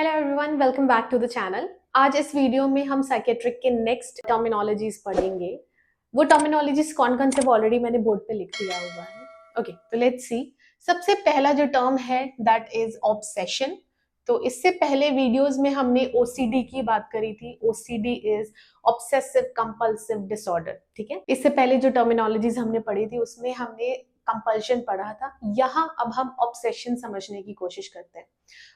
Hello everyone, welcome back to the channel. आज इस video में हम साइकेट्रिक के नेक्स्ट टर्मिनोलॉजीज पढ़ेंगे। वो टर्मिनोलॉजीज कौन कौन से वो ऑलरेडी मैंने बोर्ड पे लिख दिया हुआ है। ओके, तो लेट्स सी। सबसे पहला जो टर्म है दैट इज ऑब्सेशन। तो इससे पहले वीडियोस में हमने ओसीडी की बात करी थी। OCD is obsessive compulsive disorder. ठीक है, इससे पहले जो टर्मिनोलॉजीज हमने पढ़ी थी उसमें हमने कंपल्शन पढ़ा था। यहाँ अब हम ऑब्सेशन समझने की कोशिश करते हैं।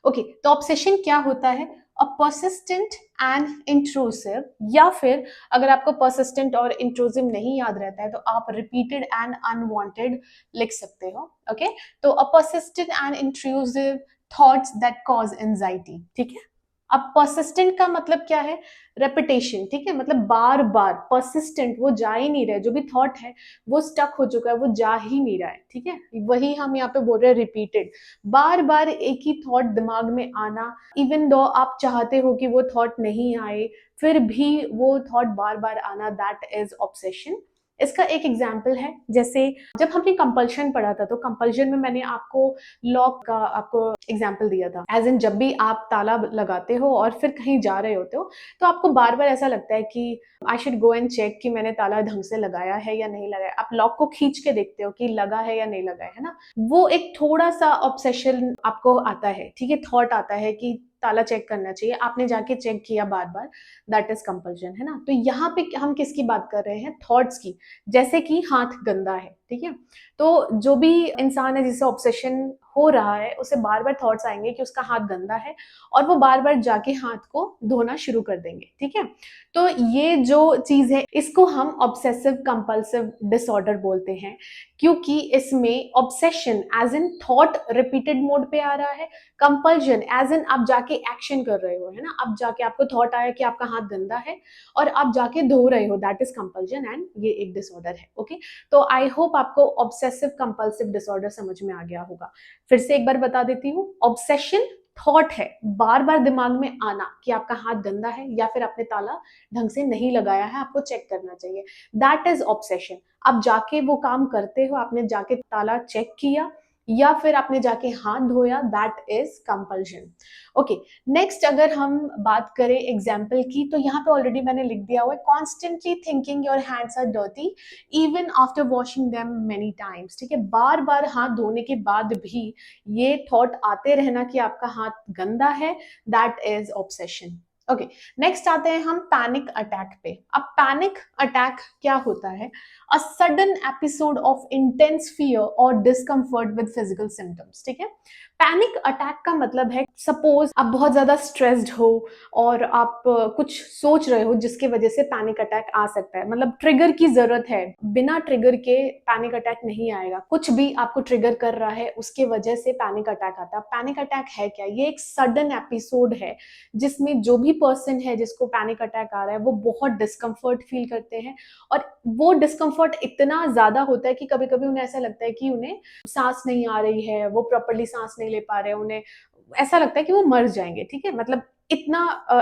ओके, तो ऑब्सेशन क्या होता है? अ परसिस्टेंट एंड इंट्रूसिव, या फिर अगर आपको परसिस्टेंट और इंट्रूसिव नहीं याद रहता है तो आप रिपीटेड एंड अनवांटेड लिख सकते हो। ओके, तो अ persistent and intrusive thoughts that cause anxiety. ठीक है, अब परसिस्टेंट का मतलब क्या है? रेपिटेशन। ठीक है, मतलब बार बार। परसिस्टेंट वो जा ही नहीं रहा है, जो भी थॉट है वो स्टक हो चुका है, वो जा ही नहीं रहा है। ठीक है, वही हम यहाँ पे बोल रहे हैं रिपीटेड। बार बार एक ही थॉट दिमाग में आना, इवन दो आप चाहते हो कि वो थॉट नहीं आए, फिर भी वो थॉट बार बार आना, दैट इज ऑब्सेशन। इसका एक एग्जाम्पल है, जैसे जब हमने कंपल्शन पढ़ा था तो कंपल्शन में मैंने आपको लॉक का आपको एग्जाम्पल दिया था। एज इन, जब भी आप ताला लगाते हो और फिर कहीं जा रहे होते हो तो आपको बार बार ऐसा लगता है कि I should go and check कि मैंने ताला ढंग से लगाया है या नहीं लगाया। आप लॉक को खींच के देखते हो कि लगा है या नहीं लगा है ना। वो एक थोड़ा सा ऑब्सेशन आपको आता है। ठीक है, थॉट आता है कि ताला चेक करना चाहिए, आपने जाके चेक किया बार बार, दैट इज कंपल्शन, है ना। तो यहाँ पे हम किसकी बात कर रहे हैं? थॉट्स की। जैसे कि हाथ गंदा है। ठीक है, तो जो भी इंसान है जिसे ऑब्सेशन हो रहा है उसे बार बार थॉट्स आएंगे कि उसका हाथ गंदा है और वो बार बार जाके हाथ को धोना शुरू कर देंगे। ठीक है, तो ये जो चीज है इसको हम ऑब्सेसिव कंपल्सिव डिसऑर्डर बोलते हैं, क्योंकि इसमें obsession as in thought repeated mode पे आ रहा है, कंपल्जन एज इन आप जाके एक्शन कर रहे हो, है ना। अब जाके आपको थॉट आया कि आपका हाथ गंदा है और आप जाके धो रहे हो, दैट इज कंपल्जन एंड ये एक डिसऑर्डर है। ओके, तो आई होप आपको ऑब्सेसिव कंपल्सिव डिसऑर्डर समझ में आ गया होगा। फिर से एक बार बता देती हूँ, ऑब्सेशन थॉट है, बार बार दिमाग में आना कि आपका हाथ गंदा है या फिर आपने ताला ढंग से नहीं लगाया है, आपको चेक करना चाहिए, दैट इज ऑब्सेशन। आप जाके वो काम करते हो, आपने जाके ताला चेक किया या फिर आपने जाके हाथ धोया, that is compulsion. Okay, next अगर हम बात करें एग्जाम्पल की, तो यहाँ पे ऑलरेडी मैंने लिख दिया हुआ है, constantly thinking your hands are dirty even after washing them many times. ठीक है, बार बार हाथ धोने के बाद भी ये थॉट आते रहना कि आपका हाथ गंदा है, that is obsession. Okay, next आते हैं हम पैनिक अटैक पे। अब पैनिक अटैक क्या होता है? A sudden episode of intense fear और डिस्कम्फर्ट विद फिजिकल सिम्टम्स। ठीक है, पैनिक अटैक का मतलब है, सपोज आप बहुत ज्यादा स्ट्रेस्ड हो और आप कुछ सोच रहे हो जिसकी वजह से पैनिक अटैक आ सकता है। मतलब ट्रिगर की जरूरत है, बिना ट्रिगर के पैनिक अटैक नहीं आएगा। कुछ भी आपको ट्रिगर कर रहा है उसके वजह से पैनिक अटैक आता है। पैनिक अटैक है क्या? ये एक सडन एपिसोड है जिसमें जो भी पर्सन है जिसको पैनिक अटैक आ रहा है वो बहुत डिस्कम्फर्ट फील करते हैं, और वो डिस्कम्फर्ट इतना ज्यादा होता है कि कभी कभी उन्हें ऐसा लगता है कि उन्हें सांस नहीं आ रही है, वो प्रॉपरली सांस नहीं ले पा रहे हैं, उन्हें ऐसा लगता है कि वो मर जाएंगे। ठीक है, मतलब इतना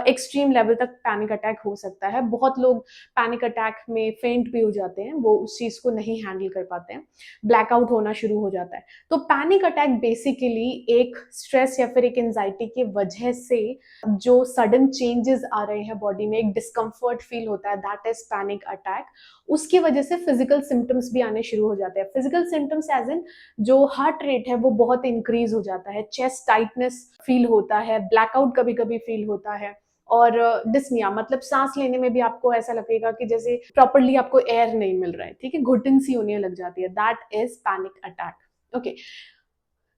एक्सट्रीम लेवल तक पैनिक अटैक हो सकता है। बहुत लोग पैनिक अटैक में फेंट भी हो जाते हैं, वो उस चीज को नहीं हैंडल कर पाते हैं, ब्लैकआउट होना शुरू हो जाता है। तो पैनिक अटैक बेसिकली एक स्ट्रेस या फिर एक एंजाइटी की वजह से जो सडन चेंजेस आ रहे हैं बॉडी में, एक डिस्कम्फर्ट फील होता है, दैट इज पैनिक अटैक। उसकी वजह से फिजिकल सिम्टम्स भी आने शुरू हो जाते हैं। फिजिकल सिम्टम्स एज इन जो हार्ट रेट है वो बहुत इंक्रीज हो जाता है, चेस्ट टाइटनेस फील होता है, ब्लैकआउट कभी कभी फील होता है, और डिस्निया मतलब सांस लेने में भी आपको ऐसा लगेगा कि जैसे प्रॉपरली आपको एयर नहीं मिल रहा है। ठीक है, घुटन सी होने लग जाती है, that is panic attack. Okay,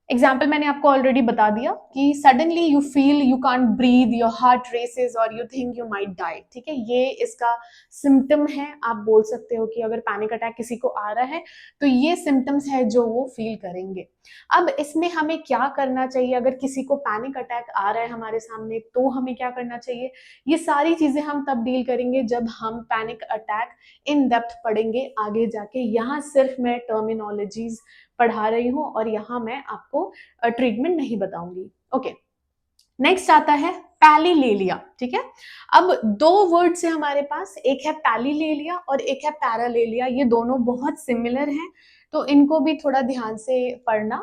example मैंने आपको ऑलरेडी बता दिया कि suddenly you feel you can't breathe, your heart races और you think you might die. ठीक है, ये इसका सिम्टम है। आप बोल सकते हो कि अगर पैनिक अटैक किसी को आ रहा है तो ये सिम्टम्स है जो वो फील करेंगे। अब इसमें हमें क्या करना चाहिए? अगर किसी को पैनिक अटैक आ रहा है हमारे सामने तो हमें क्या करना चाहिए? ये सारी चीजें हम तब डील करेंगे जब हम पैनिक अटैक इन डेप्थ पढ़ेंगे आगे जाके। यहाँ सिर्फ मैं टर्मिनोलॉजीज पढ़ा रही हूँ और यहाँ मैं आपको ट्रीटमेंट नहीं बताऊंगी। ओके, नेक्स्ट आता है पैलीलेलिया। ठीक है, अब दो वर्ड से हमारे पास, एक है पैलीलेलिया और एक है पैरालेलिया। ये दोनों बहुत सिमिलर हैं तो इनको भी थोड़ा ध्यान से पढ़ना।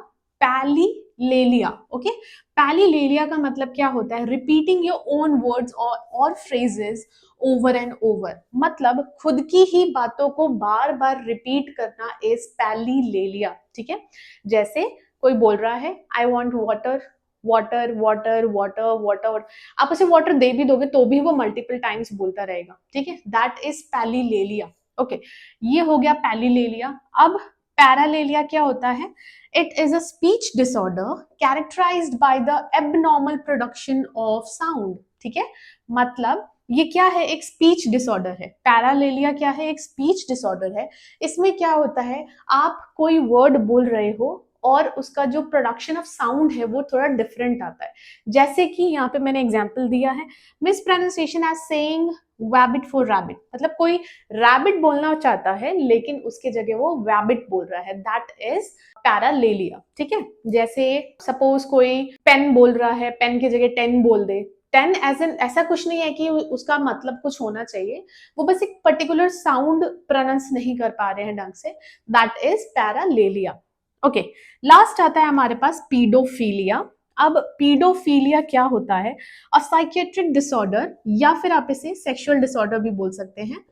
पैलीलेलिया। ओके, पैलीलेलिया का मतलब क्या होता है? रिपीटिंग योर ओन वर्ड्स और फ्रेजेस ओवर एंड ओवर, मतलब खुद की ही बातों को बार बार रिपीट करना इज पैलीलेलिया। ठीक है, जैसे कोई बोल रहा है I want water, water water water water, आप उसे वाटर दे भी दोगे तो भी वो मल्टीपल टाइम्स बोलता रहेगा। ठीक है, दैट इज पैलीलेलिया। ओके, ये हो गया पैलीलेलिया। अब पैरालेलिया क्या होता है? It is a speech disorder characterized by the abnormal production of sound. ठीक है, मतलब ये क्या है? एक स्पीच डिसऑर्डर है। पैरालेलिया क्या है? एक स्पीच डिसऑर्डर है। इसमें क्या होता है, आप कोई वर्ड बोल रहे हो और उसका जो प्रोडक्शन ऑफ साउंड है वो थोड़ा डिफरेंट आता है। जैसे कि यहाँ पे मैंने एग्जांपल दिया है, mispronunciation as saying wabbit for rabbit, मतलब कोई रैबिट बोलना चाहता है लेकिन उसके जगह वो वैबिट बोल रहा है, दैट इज पैरालेलिया। ठीक है, जैसे सपोज कोई पेन बोल रहा है, पेन की जगह टेन बोल दे। टेन एज एन, ऐसा कुछ नहीं है कि उसका मतलब कुछ होना चाहिए, वो बस एक पर्टिकुलर साउंड प्रोनाउंस नहीं कर पा रहे हैं ढंग से, दैट इज पैरालेलिया। ओके, लास्ट आता है हमारे पास पीडोफीलिया। अब पीडोफीलिया क्या होता है? अ साइकेट्रिक डिसऑर्डर, या फिर आप इसे सेक्सुअल डिसऑर्डर भी बोल सकते हैं।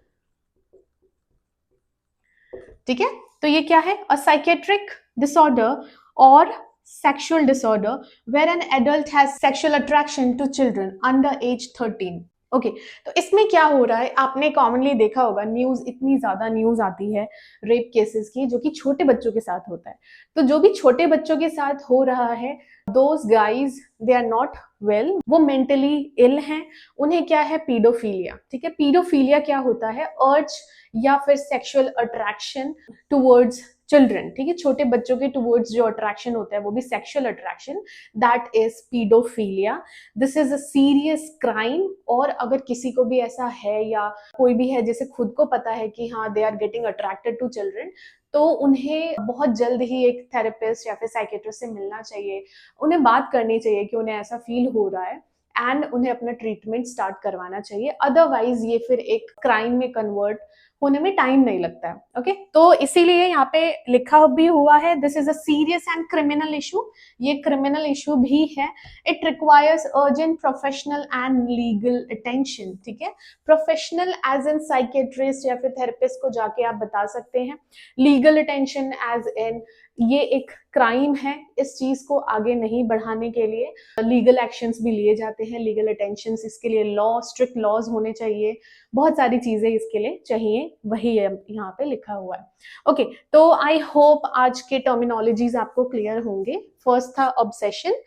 ठीक है, तो ये क्या है? अ साइकेट्रिक डिसऑर्डर और sexual disorder where an adult has sexual attraction to children under age 13। Okay, तो इसमें क्या हो रहा है? आपने कॉमनली देखा होगा, न्यूज, इतनी ज्यादा न्यूज आती है रेप केसेस की जो कि छोटे बच्चों के साथ होता है। तो जो भी छोटे बच्चों के साथ हो रहा है, those guys they are not well, वो मेंटली इल हैं, उन्हें क्या है? पीडोफीलिया। ठीक है, पीडोफीलिया क्या होता है? अर्ज या फिर सेक्सुअल अट्रैक्शन टुवर्ड्स चिल्ड्रन। ठीक है, छोटे बच्चों के टुवर्ड्स जो अट्रैक्शन होता है वो भी sexual attraction, that is paedophilia. This is a serious crime, और अगर किसी को भी ऐसा है या कोई भी है जिसे खुद को पता है कि हाँ they are getting attracted to children, तो उन्हें बहुत जल्द ही एक थेरेपिस्ट या फिर साइकेट्रिस्ट से मिलना चाहिए। उन्हें बात करनी चाहिए कि उन्हें ऐसा फील हो रहा है एंड उन्हें अपना ट्रीटमेंट स्टार्ट करवाना चाहिए, अदरवाइज ये फिर एक क्राइम में कन्वर्ट होने में टाइम नहीं लगता है। ओके, तो इसीलिए यहाँ पे लिखा भी हुआ है this is a serious and criminal issue, ये क्रिमिनल इशू भी है। It requires urgent professional and legal attention. ठीक है, प्रोफेशनल एज इन साइकेट्रिस्ट या फिर थेरेपिस्ट को जाके आप बता सकते हैं। लीगल अटेंशन एज इन, ये एक क्राइम है, इस चीज को आगे नहीं बढ़ाने के लिए लीगल एक्शंस भी लिए जाते हैं, लीगल अटेंशंस, इसके लिए लॉ, स्ट्रिक्ट लॉज होने चाहिए, बहुत सारी चीजें इसके लिए चाहिए, वही यहाँ पे लिखा हुआ है। ओके, तो आई होप आज के टर्मिनोलॉजीज आपको क्लियर होंगे। फर्स्ट था ऑब्सेशन,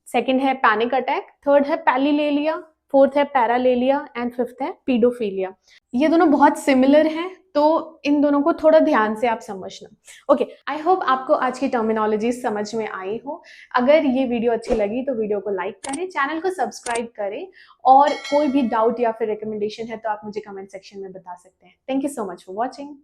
सेकंड है पैनिक अटैक, थर्ड है पैलीलेलिया, फोर्थ है पैरालेलिया एंड फिफ्थ है पीडोफीलिया। ये दोनों बहुत सिमिलर हैं, तो इन दोनों को थोड़ा ध्यान से आप समझना। ओके, आई होप आपको आज की टर्मिनोलॉजी समझ में आई हो। अगर ये वीडियो अच्छी लगी तो वीडियो को लाइक करें, चैनल को सब्सक्राइब करें, और कोई भी डाउट या फिर रिकमेंडेशन है तो आप मुझे कमेंट सेक्शन में बता सकते हैं। Thank you so much for watching.